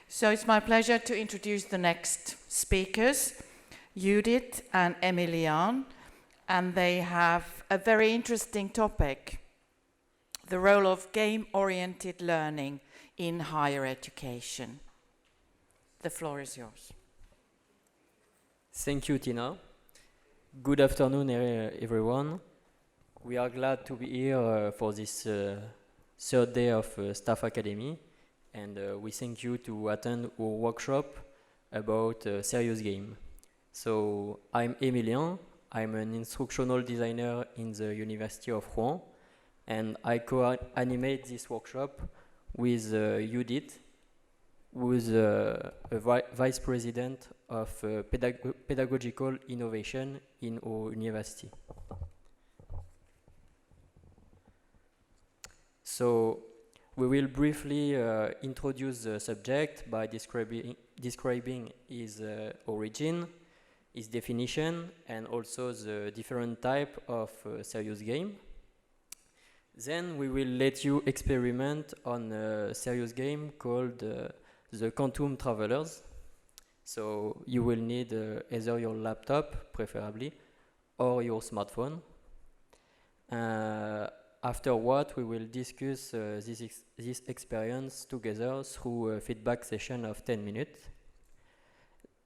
So it's my pleasure to introduce the next speakers, Judith and Emilian, and they have a very interesting topic, the role of game-oriented learning in higher education. The floor is yours. Thank you, Tina. Good afternoon, everyone. We are glad to be here for this third day of Staff Academy, and we thank you to attend our workshop about serious game. So I'm Emilien. I'm an instructional designer in the University of Rouen, and I co-animate this workshop with Judith, who is a vice president of pedagogical innovation in our university. So we will briefly introduce the subject by describing its origin, its definition, and also the different type of serious game. Then we will let you experiment on a serious game called the Quantum Travelers. So you will need either your laptop, preferably, or your smartphone. After what we will discuss this experience together through a feedback session of 10 minutes.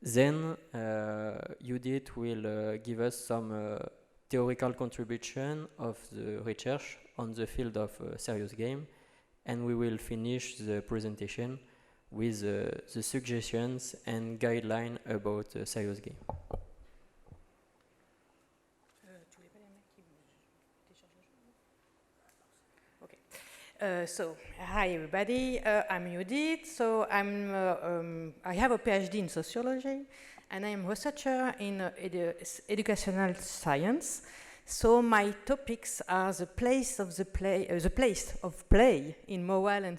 Then Judith will give us some theoretical contribution of the research on the field of serious game, and we will finish the presentation with the suggestions and guidelines about serious game. So, hi everybody, I'm Judith. So I have a PhD in sociology, and I'm a researcher in educational science. So my topics are the place of play in moral and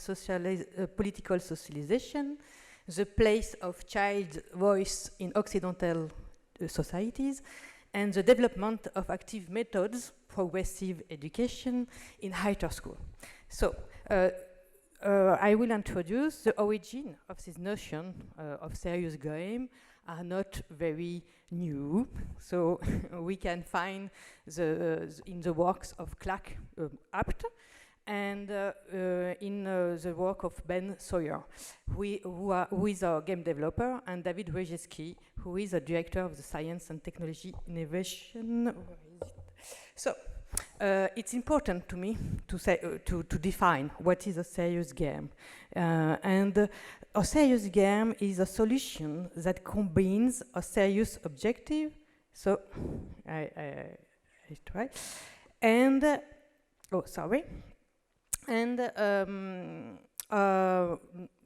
political socialization, the place of child voice in Occidental societies, and the development of active methods, progressive education in higher school. So, I will introduce the origin of this notion of serious game are not very new. So, we can find in the works of Clark Abt and in the work of Ben Sawyer, who is a game developer, and David Rejewski, who is a director of the Science and Technology Innovation. So, it's important to me to say to define what is a serious game, and a serious game is a solution that combines a serious objective. So I try, and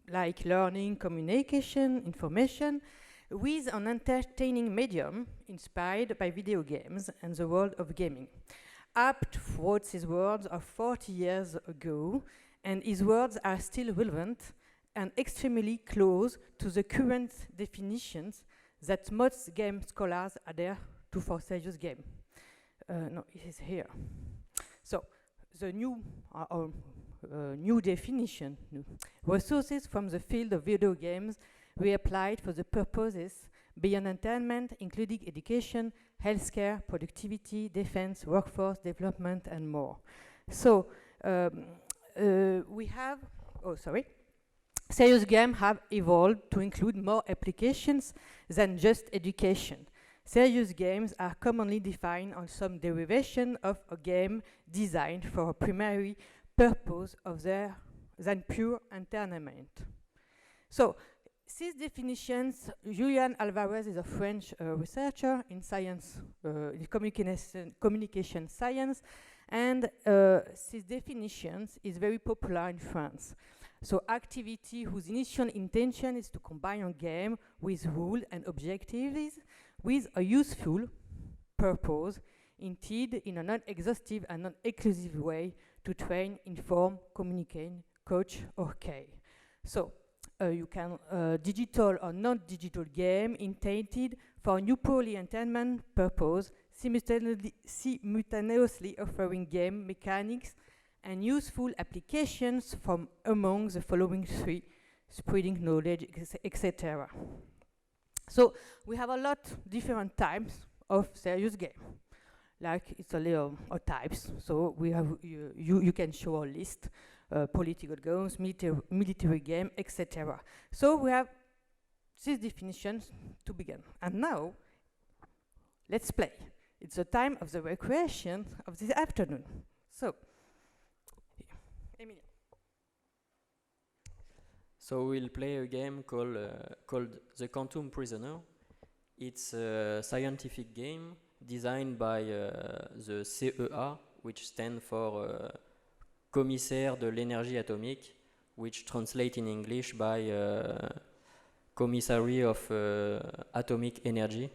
like learning, communication, information, with an entertaining medium inspired by video games and the world of gaming. Abt wrote his words of 40 years ago, and his words are still relevant and extremely close to the current definitions that most game scholars adhere to for serious game. No, it is here. So, the new definition, resources from the field of video games were applied for the purposes beyond entertainment, including education, healthcare, productivity, defense, workforce development, and more. So serious games have evolved to include more applications than just education. Serious games are commonly defined as some derivation of a game designed for a primary purpose than pure entertainment. So, these definitions, Julian Alvarez is a French researcher in science, in communication science, and these definitions is very popular in France. So activity whose initial intention is to combine a game with rules and objectives with a useful purpose, indeed in a non-exhaustive and non-exclusive way to train, inform, communicate, coach, or care. So, you can digital or non-digital game intended for new purely entertainment purpose, simultaneously offering game mechanics and useful applications from among the following three spreading knowledge, etc. So we have a lot different types of serious game. Like it's a little of types. So we have you can show a list, political games, military game, etc. So we have these definitions to begin. And now let's play. It's the time of the recreation of this afternoon. So, Emilia. So we'll play a game called The Quantum Prisoner. It's a scientific game designed by the CEA, which stands for Commissaire de l'énergie atomique, which translates in English by Commissary of Atomic Energy.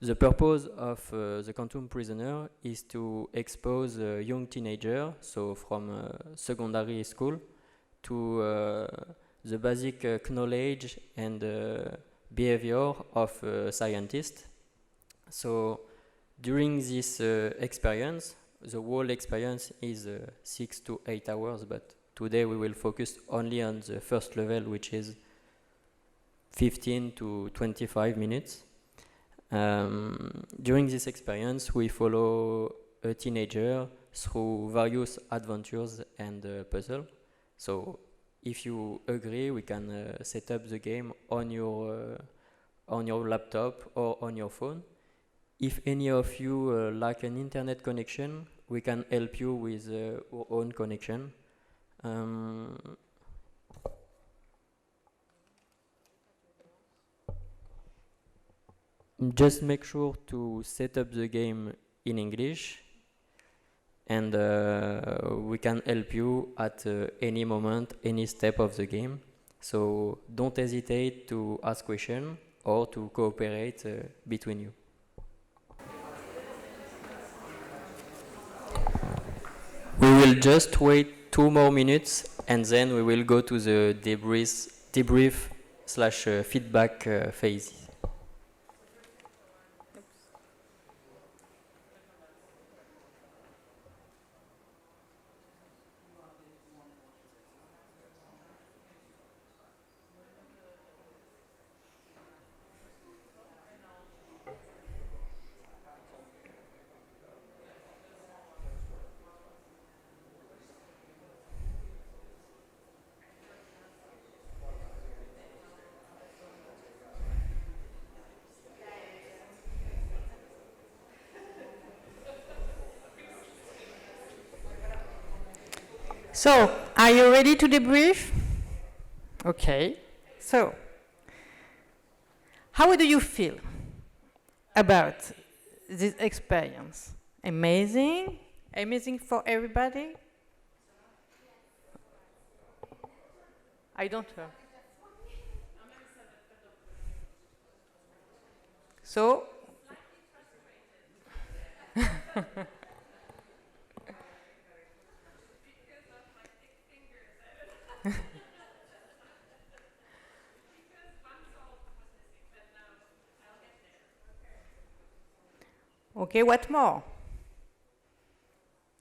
The purpose of The Quantum Prisoner is to expose a young teenager, so from secondary school, to the basic knowledge and behavior of a scientist. So during this experience, the whole experience is 6 to 8 hours, but today we will focus only on the first level, which is 15 to 25 minutes. During this experience, we follow a teenager through various adventures and puzzles. So if you agree, we can set up the game on your laptop or on your phone. If any of you lack an internet connection, we can help you with our own connection. Just make sure to set up the game in English, and we can help you at any moment, any step of the game. So don't hesitate to ask questions or to cooperate between you. We will just wait 2 more minutes, and then we will go to the debrief/feedback phase. So, are you ready to debrief? Okay. So, how do you feel about this experience? Amazing? Amazing for everybody? I don't know. So, okay, what more?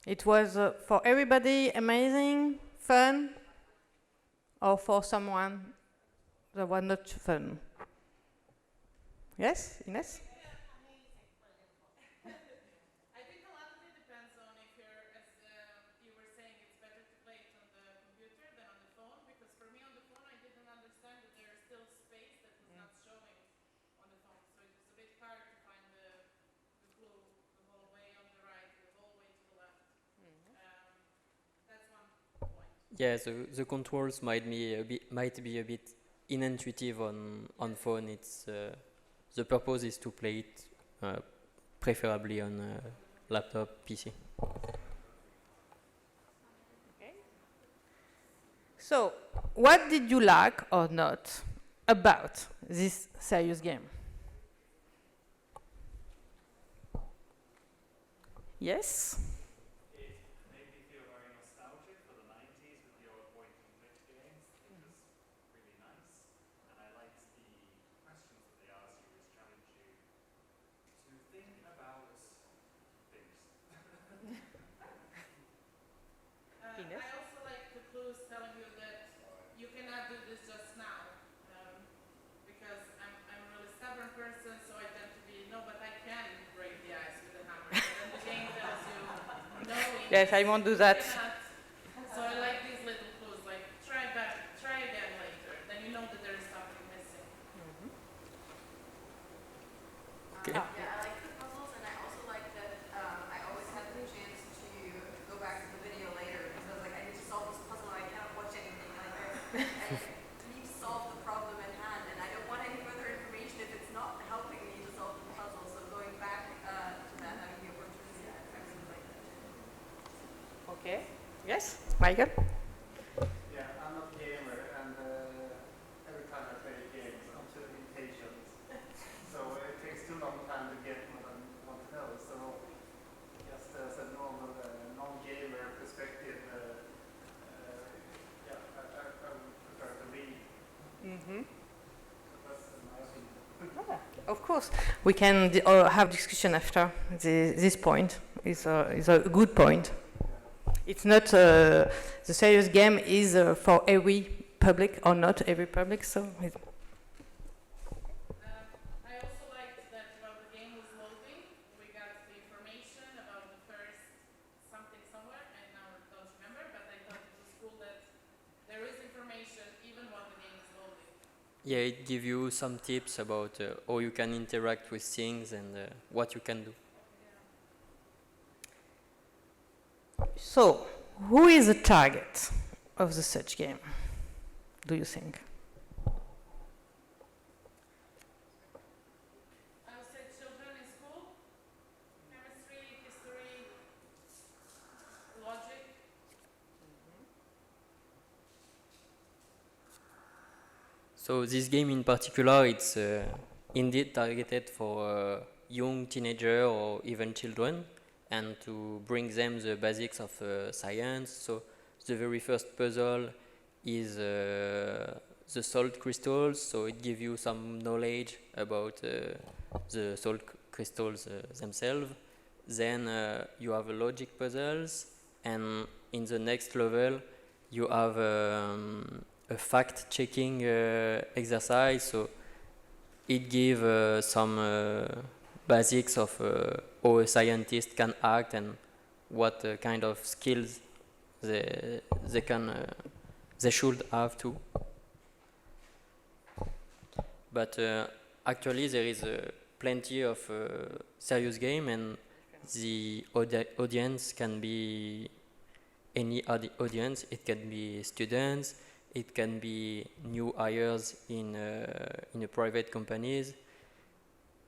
It was for everybody amazing, fun, or for someone that was not fun? Yes, Ines? I think a lot of it depends on if you're, as you were saying, it's better to play it on the computer than on the phone, because for me on the phone I didn't understand that there is still space that was not showing on the phone, so it was a bit hard to find the clue the whole way on the right, the whole way to the left. That's one point. Yeah, the controls might be a bit intuitive on phone. It's the purpose is to play it preferably on laptop, PC. Okay. So, what did you like or not about this serious game? Yes? It made me feel very nostalgic for the 90s with the old point and click games. It was really nice, and I liked the questions that they asked you, which challenge you to think about things. I also like the clues telling Yes, I won't do that. So I like these little clues, like try again later. Then you know that there is something missing. Okay. Yeah, I like the puzzles, and I also like that I always have the chance to go back to the video later because like I need to solve this puzzle. I cannot watch anything. I need to solve the problem at hand, and I don't want any further information if it's not helping me to solve the puzzle. So going back to that, having the opportunity, I really like that. Okay. Yes, Michael. Yeah, I'm not a gamer, and every time I play games, I'm too impatient. So it takes too long time to get what I want to know. So just as a normal non-gamer perspective, yeah, I would prefer to read. That's my opinion. Of course, we can have discussion after this point. Is a good point. It's not the serious game is for every public or not every public. So I also liked that while the game was loading, we got the information about the first something somewhere. I now don't remember, but I thought it was cool that there is information even while the game is loading. Yeah, it gives you some tips about how you can interact with things and what you can do. So, who is the target of the such game? Do you think? I would say children in school, chemistry, history, logic. So this game in particular, it's indeed targeted for young teenager or even children, and to bring them the basics of science. So the very first puzzle is the salt crystals, so it gives you some knowledge about the salt crystals themselves. Then you have logic puzzles, and in the next level you have a fact-checking exercise. So it gives some basics of how a scientist can act and what kind of skills they should have too. But actually there is plenty of serious game, and the audience can be any audience. It can be students, it can be new hires in a private companies,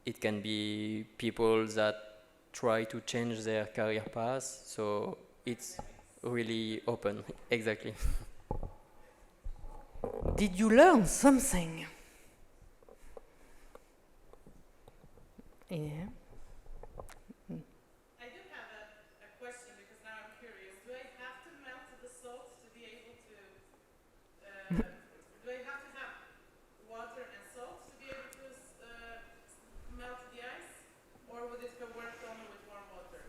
it can be people that try to change their career path. So it's really open. Exactly. Did you learn something? Yeah. I do have a question because now I'm curious. Do I have to melt the salt to be able to? Do I have to have water and salt to be able to melt the ice, or would it work only with warm water?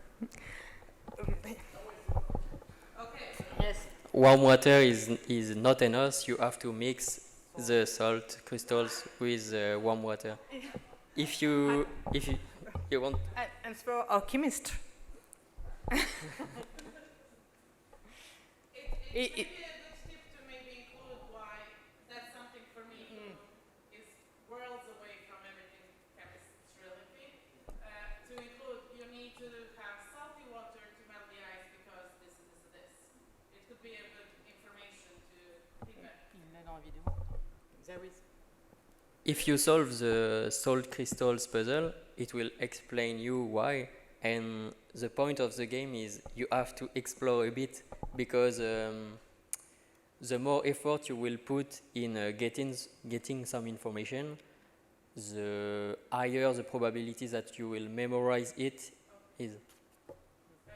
Okay. Yes. Warm water is not enough. You have to mix the salt crystals with warm water. If you want, And for our chemist. It's I- maybe a good tip to maybe include why that's something for me who is worlds away from everything chemistry. To include, you need to have salty water to melt the ice because this and this and this. It could be a good information to piggyback. There is. if you solve the salt crystals puzzle, it will explain you why. And the point of the game is you have to explore a bit, because the more effort you will put in getting some information, the higher the probability that you will memorize it is. I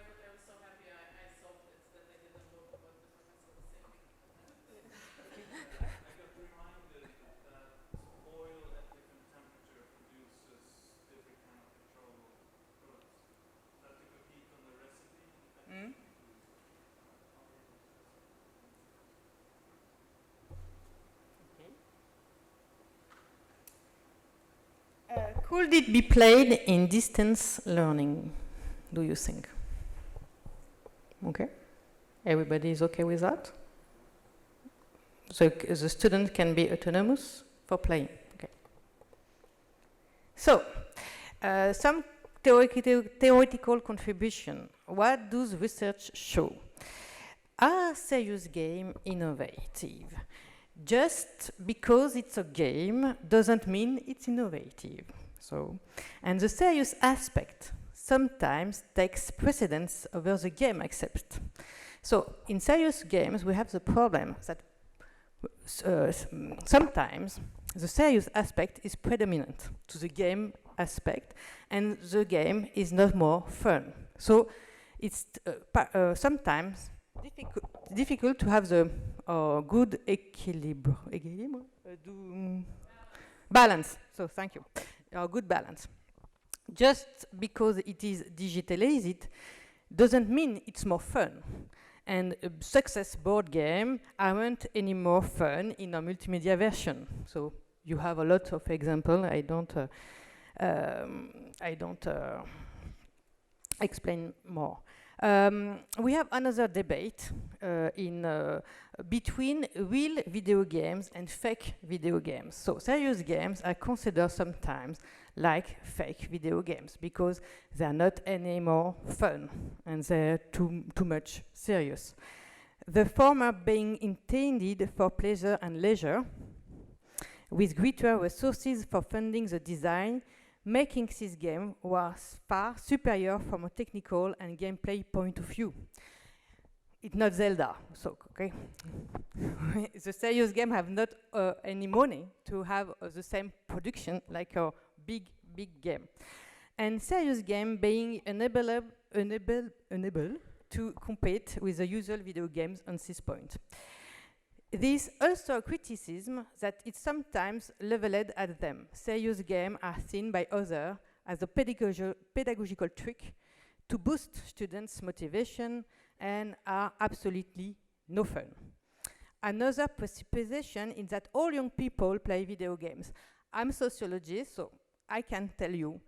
was so happy I solved it that I didn't look what the professor was saying. I got reminded that oil at different temperature produces different kind of petroleum products. That you could eat on the recipe. Could it be played in distance learning, do you think? Okay? Everybody is okay with that? So the student can be autonomous for playing. Okay. So, some theoretical contribution. What does research show? Are serious game innovative? Just because it's a game doesn't mean it's innovative. So, and the serious aspect sometimes takes precedence over the game aspect. So, in serious games, we have the problem that sometimes the serious aspect is predominant to the game aspect, and the game is not more fun. So, it's sometimes difficult to have the good balance. So, thank you. Good balance. Just because it is digitalized doesn't mean it's more fun. And success board game aren't any more fun in a multimedia version. So you have a lot of examples. I don't explain more. We have another debate between real video games and fake video games. So serious games are considered sometimes like fake video games because they are not any more fun and they're too much serious. The former being intended for pleasure and leisure, with greater resources for funding the design, making this game was far superior from a technical and gameplay point of view. It's not Zelda, so okay. The serious game have not any money to have the same production like a big game. And serious game being unable to compete with the usual video games on this point. There's also a criticism that it's sometimes leveled at them. Serious games are seen by others as a pedagogical trick to boost students' motivation and are absolutely no fun. Another presupposition is that all young people play video games. I'm a sociologist, so I can tell you,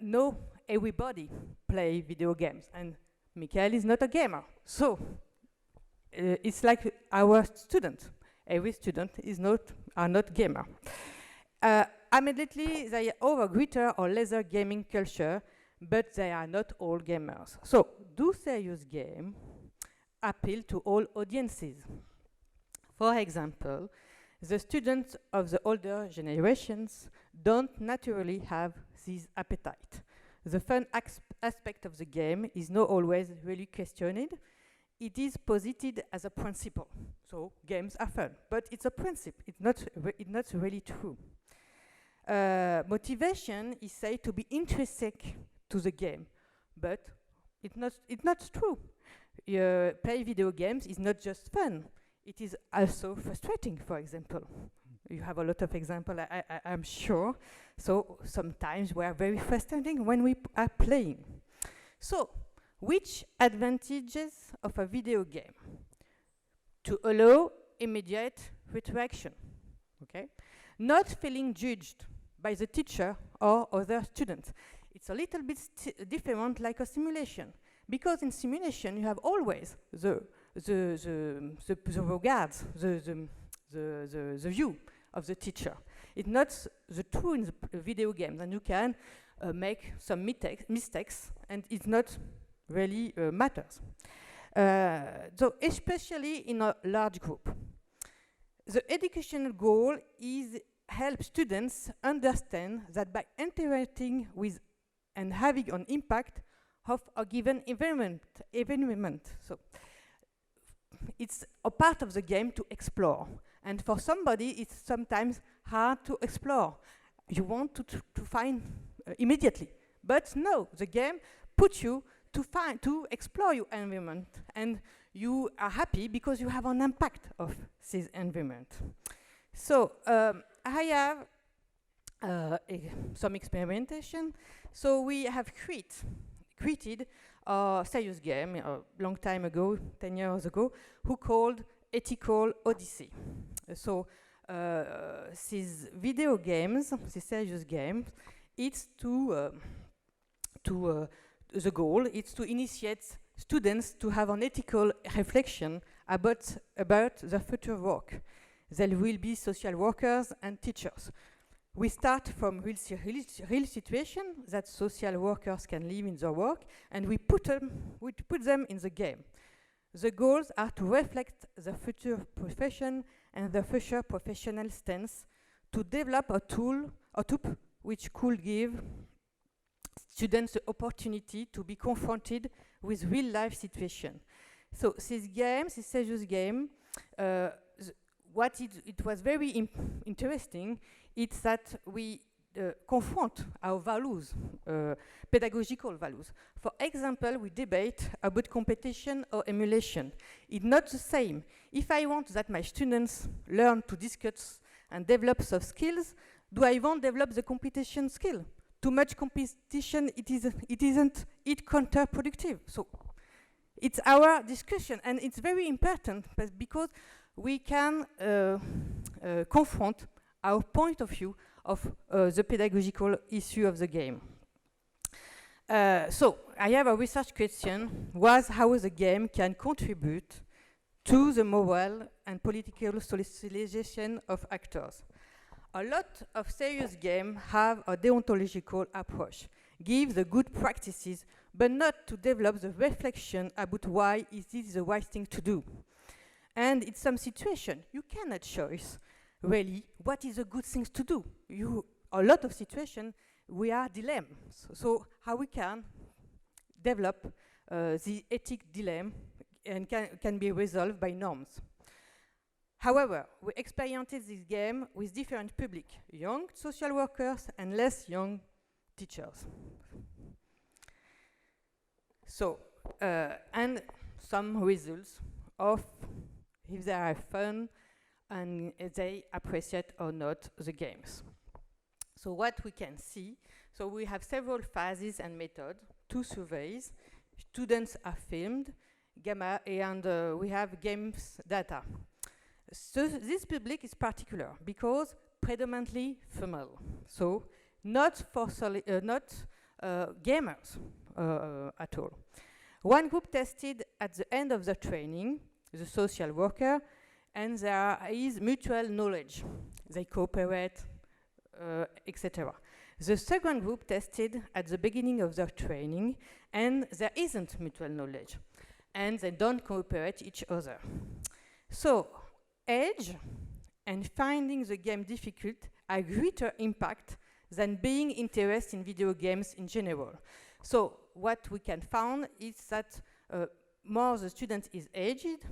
no, everybody play video games, and Michael is not a gamer. So it's like our student. Every student are not gamer. Immediately, they have a greater or lesser gaming culture, but they are not all gamers. So, do serious games appeal to all audiences? For example, the students of the older generations don't naturally have this appetite. The fun aspect of the game is not always really questioned. It is posited as a principle. So games are fun, but it's a principle. It's not really true. Motivation is said to be intrinsic to the game, but it's not true. Play video games is not just fun. It is also frustrating, for example. You have a lot of examples, I'm sure. So sometimes we are very frustrating when we are playing. So, which advantages of a video game? To allow immediate retraction, okay? Not feeling judged by the teacher or other students. It's a little bit different like a simulation, because in simulation you have always the regards, the view of the teacher. It's not the true in the video games, and you can make some mistakes, and it's not really matters. So especially in a large group. The educational goal is help students understand that by interacting with and having an impact of a given environment. So it's a part of the game to explore. And for somebody, it's sometimes hard to explore. You want to find immediately. But no, the game puts you to explore your environment, and you are happy because you have an impact of this environment. So I have some experimentation. So we have created a serious game a long time ago, 10 years ago, who called Ethical Odyssey. So these video games, these serious games, it's the goal is to initiate students to have an ethical reflection about their future work. They will be social workers and teachers. We start from real situation that social workers can live in their work, and we put them in the game. The goals are to reflect the future profession and the future professional stance, to develop a tool which could give students the opportunity to be confronted with real-life situation. So this serious game, it was very interesting, it's that we confront our values, pedagogical values. For example, we debate about competition or emulation. It's not the same. If I want that my students learn to discuss and develop soft skills, do I want to develop the competition skill? Too much competition, it isn't counterproductive. So it's our discussion, and it's very important because we can confront our point of view of the pedagogical issue of the game. So I have a research question, was how the game can contribute to the moral and political socialization of actors. A lot of serious games have a deontological approach, give the good practices, but not to develop the reflection about why is this the right thing to do. And in some situation, you cannot choose really what is the good things to do. A lot of situations, we are dilemmas. So how we can develop the ethic dilemma and can be resolved by norms. However, we experienced this game with different public, young social workers and less young teachers. So, and some results of if they are fun and they appreciate or not the games. So what we can see, so we have several phases and methods, 2 surveys, students are filmed, gamma, and we have games data. So this public is particular because predominantly female, so not for gamers at all. One group tested at the end of the training, the social worker, and there is mutual knowledge. They cooperate, etc. The second group tested at the beginning of their training, and there isn't mutual knowledge, and they don't cooperate each other. So, age and finding the game difficult are greater impact than being interested in video games in general. So, what we can find is that more the student is aged,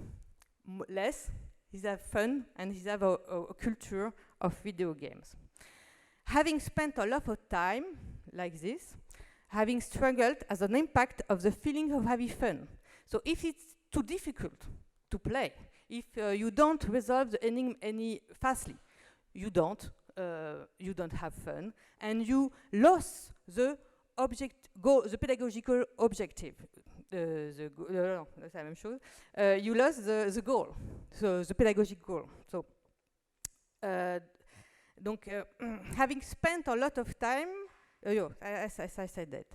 less he have fun and he have a culture of video games. Having spent a lot of time like this, having struggled as an impact of the feeling of having fun. So if it's too difficult to play, if you don't resolve the ending any fastly, you don't have fun, and you lost the the pedagogical objective. You lost the goal, so the pedagogic goal. So, having spent a lot of time, as I said that,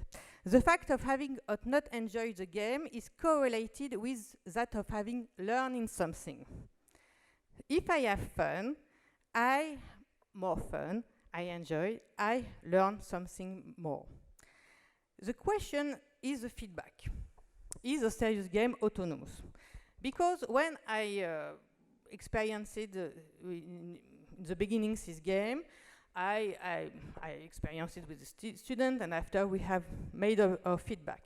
the fact of having not enjoyed the game is correlated with that of having learning something. If I have fun, I enjoy, I learn something more. The question is the feedback. Is a serious game autonomous? Because when I experienced it in the beginning this game, I experienced it with the student, and after we have made a feedback.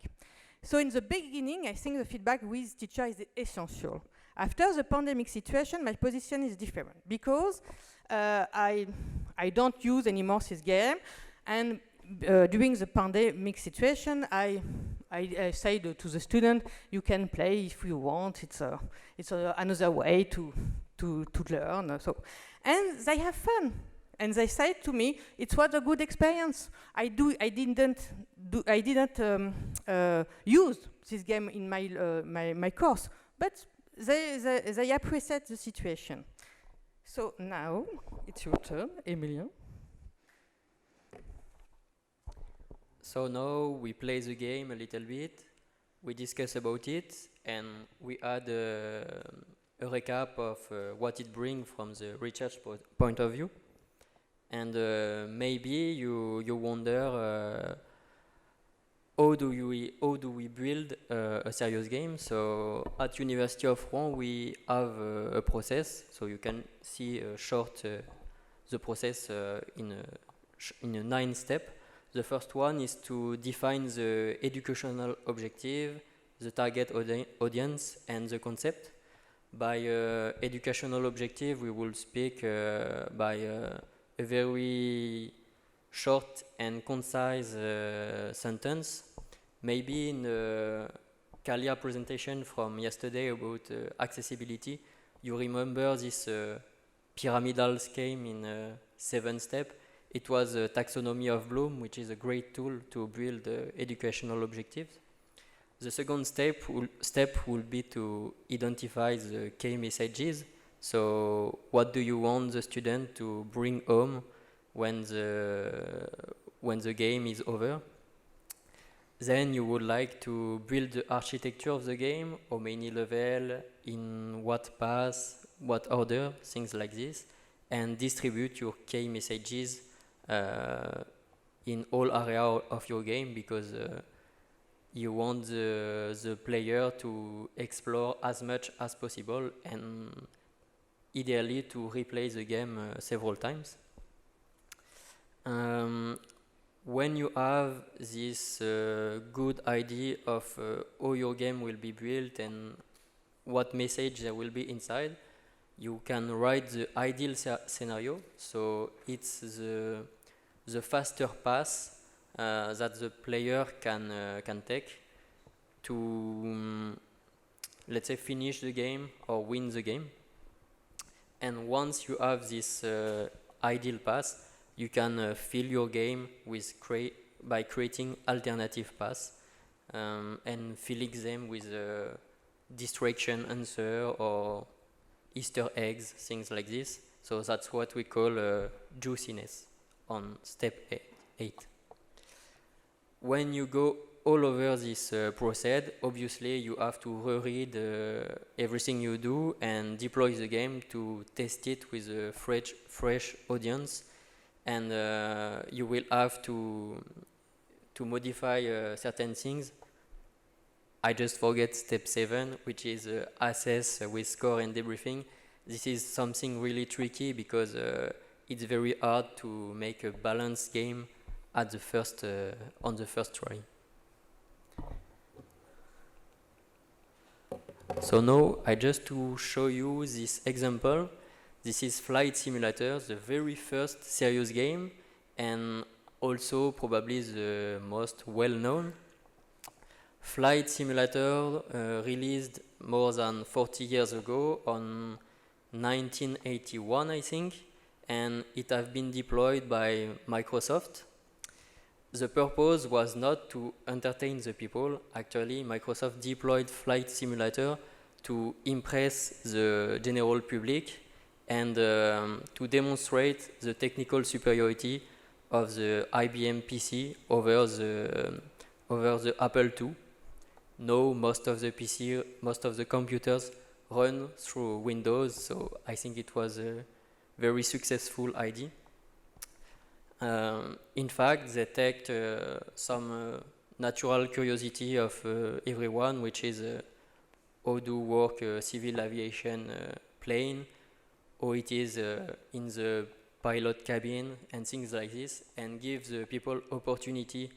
So in the beginning, I think the feedback with teacher is essential. After the pandemic situation, my position is different because I don't use anymore this game, and during the pandemic situation, I said to the student, you can play if you want. It's another way to learn. So, and they have fun. And they said to me, it was a good experience. I didn't use this game in my course, but they appreciate the situation. So now it's your turn, Emilien. So now we play the game a little bit. we discussed about it, and we had a recap of what it brings from the research point of view. And maybe you wonder how do we build a serious game? So at University of Rouen we have a process. So you can see short the process in a 9 step. The first one is to define the educational objective, the target audience, and the concept. By educational objective, we will speak by a very short and concise sentence. Maybe in the Kalia presentation from yesterday about accessibility, you remember this pyramidal scheme in 7 steps. It was a taxonomy of Bloom, which is a great tool to build educational objectives. The second step will be to identify the key messages. So what do you want the student to bring home when the game is over? Then you would like to build the architecture of the game, how many level, in what path, what order, things like this, and distribute your key messages in all areas of your game, because you want the player to explore as much as possible and ideally to replay the game several times. When you have this good idea of how your game will be built and what message there will be inside, you can write the ideal scenario. So it's the faster path that the player can take to, let's say, finish the game or win the game. And once you have this ideal path, you can fill your game with by creating alternative paths and filling them with distraction answer or Easter eggs, things like this. So that's what we call juiciness on step 8. When you go all over this process, obviously you have to reread everything you do and deploy the game to test it with a fresh audience. And you will have to modify certain things. I just forget step 7, which is assess with score and debriefing. This is something really tricky because it's very hard to make a balanced game at the first on the first try. So now I just to show you this example. This is Flight Simulator, the very first serious game, and also probably the most well-known. Flight Simulator released more than 40 years ago on 1981, I think, and it has been deployed by Microsoft. The purpose was not to entertain the people. Actually, Microsoft deployed Flight Simulator to impress the general public and to demonstrate the technical superiority of the IBM PC over the Apple II. Now most of the computers run through Windows, so I think it was a very successful idea. In fact, they take some natural curiosity of everyone, which is how do work civil aviation plane, how it is in the pilot cabin and things like this, and give the people opportunity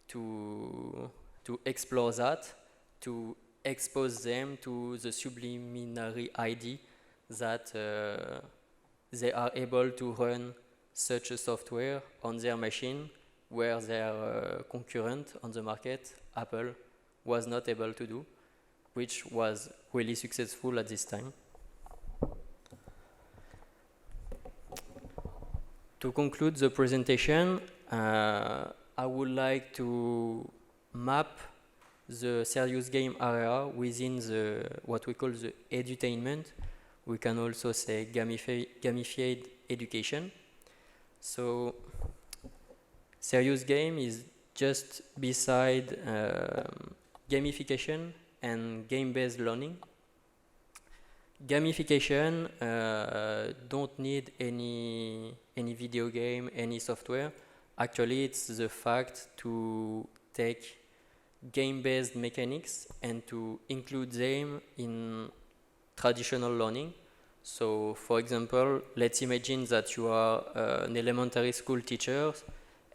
to explore that, to expose them to the subliminary idea that they are able to run such a software on their machine where their concurrent on the market, Apple, was not able to do, which was really successful at this time. To conclude the presentation, I would like to map the serious game area within what we call the edutainment. We can also say gamified education. So serious game is just beside gamification and game-based learning. Gamification don't need any video game, any software. Actually, it's the fact to take game-based mechanics and to include them in traditional learning. So, for example, let's imagine that you are an elementary school teacher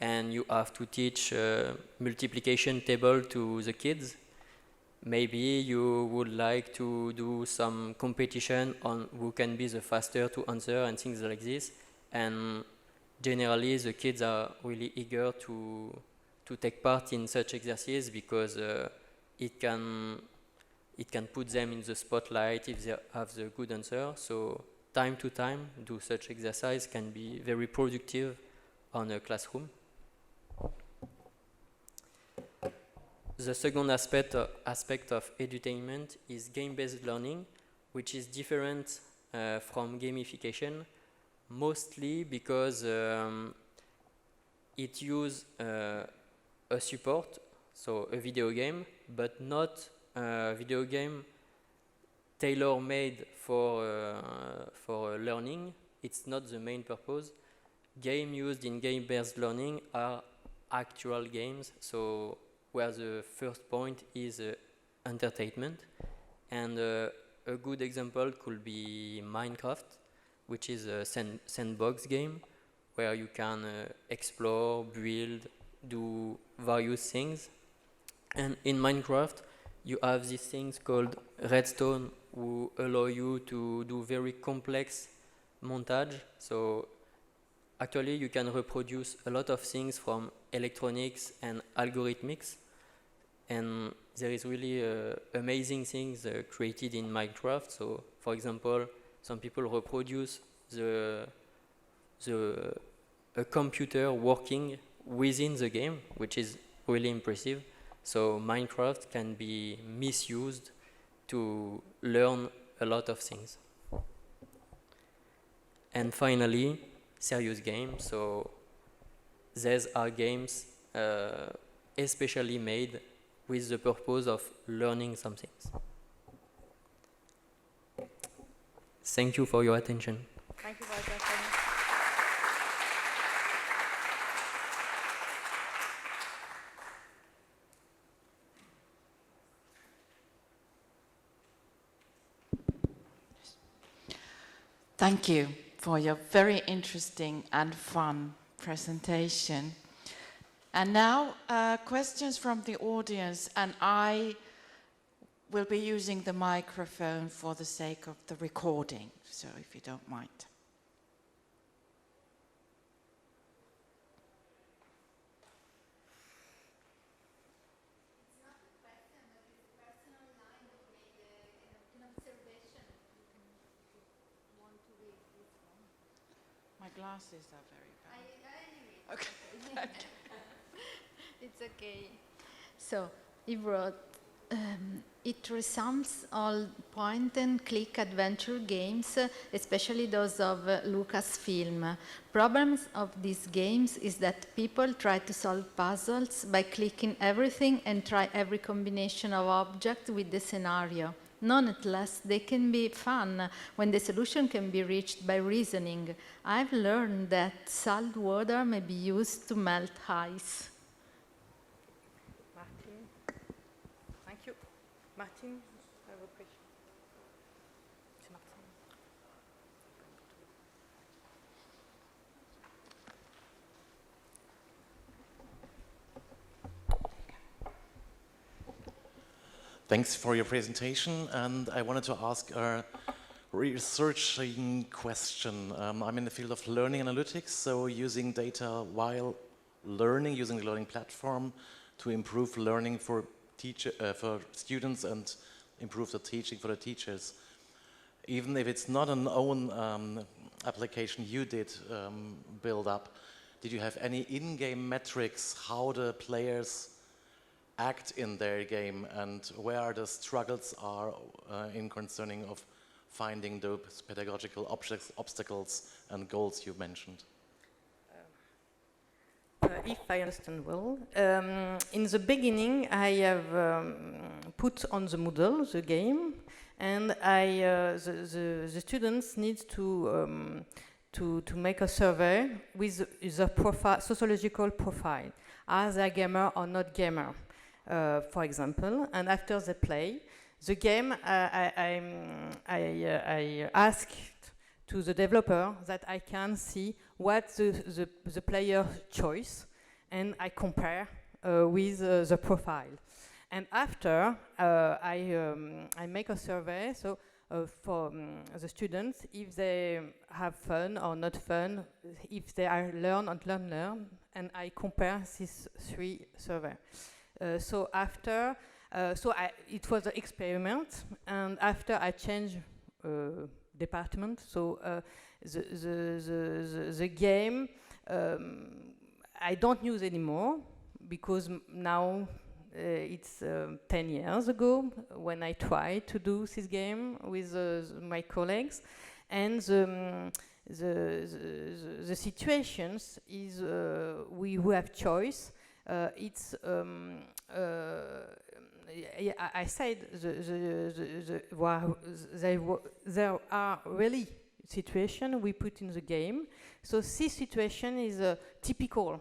and you have to teach multiplication table to the kids. Maybe you would like to do some competition on who can be the faster to answer and things like this. And generally, the kids are really eager to take part in such exercises because it can put them in the spotlight if they have the good answer. So time to time, do such exercise can be very productive on a classroom. The second aspect of edutainment is game-based learning, which is different from gamification, mostly because it uses a support, so a video game, but not a video game tailor-made for learning. It's not the main purpose. Games used in game-based learning are actual games, so where the first point is entertainment. And a good example could be Minecraft, which is a sandbox game where you can explore, build, do various things. And in Minecraft, you have these things called redstone who allow you to do very complex montage. So actually, you can reproduce a lot of things from electronics and algorithmics. And there is really amazing things created in Minecraft. So, for example, some people reproduce a computer working within the game, which is really impressive. So Minecraft can be misused to learn a lot of things. And finally, serious games. So these are games especially made with the purpose of learning some things. Thank you for your attention. Thank you for your attention. Thank you for your very interesting and fun presentation. And now, questions from the audience, and I will be using the microphone for the sake of the recording, so if you don't mind. It's not a question, but it's a personal line that made an observation. You want to read this one? My glasses are very bad. Anyway, Okay. it's okay. So he wrote, it resembles all point-and-click adventure games, especially those of Lucasfilm. Problems of these games is that people try to solve puzzles by clicking everything and try every combination of objects with the scenario. Nonetheless, they can be fun when the solution can be reached by reasoning. I've learned that salt water may be used to melt ice. Martin. Thank you. Martin, I have a question. C'est Martin. Thanks for your presentation, and I wanted to ask a researching question. I'm in the field of learning analytics, so using data while learning, using the learning platform to improve learning for students and improve the teaching for the teachers. Even if it's not an own application you did build up, did you have any in-game metrics how the players act in their game and where the struggles are in concerning of finding those pedagogical obstacles and goals you mentioned? If I understand well, in the beginning I have put on the Moodle the game, and the students need to make a survey with the profile, sociological profile. Are they gamer or not gamer, for example? And after they play the game, I asked to the developer that I can see what the player choice, and I compare with the profile. And after I make a survey, so for the students, if they have fun or not fun, if they are learn, and I compare these 3 surveys. So after, it was an experiment, and after I changed department, so the game I don't use anymore, because now it's 10 years ago when I tried to do this game with my colleagues, and the situations is we who have choice. It's I said there are really situations we put in the game. So this situation is a typical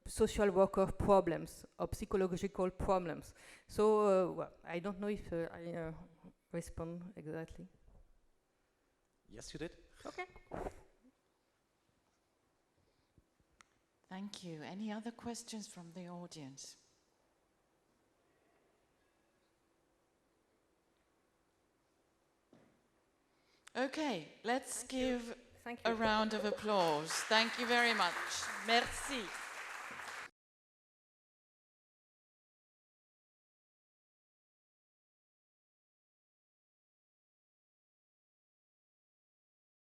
social worker problems or psychological problems. So well, I don't know if I respond exactly. Yes, you did. Okay. Thank you. Any other questions from the audience? Okay, let's give Thank a you. round of applause. Thank you very much. Merci.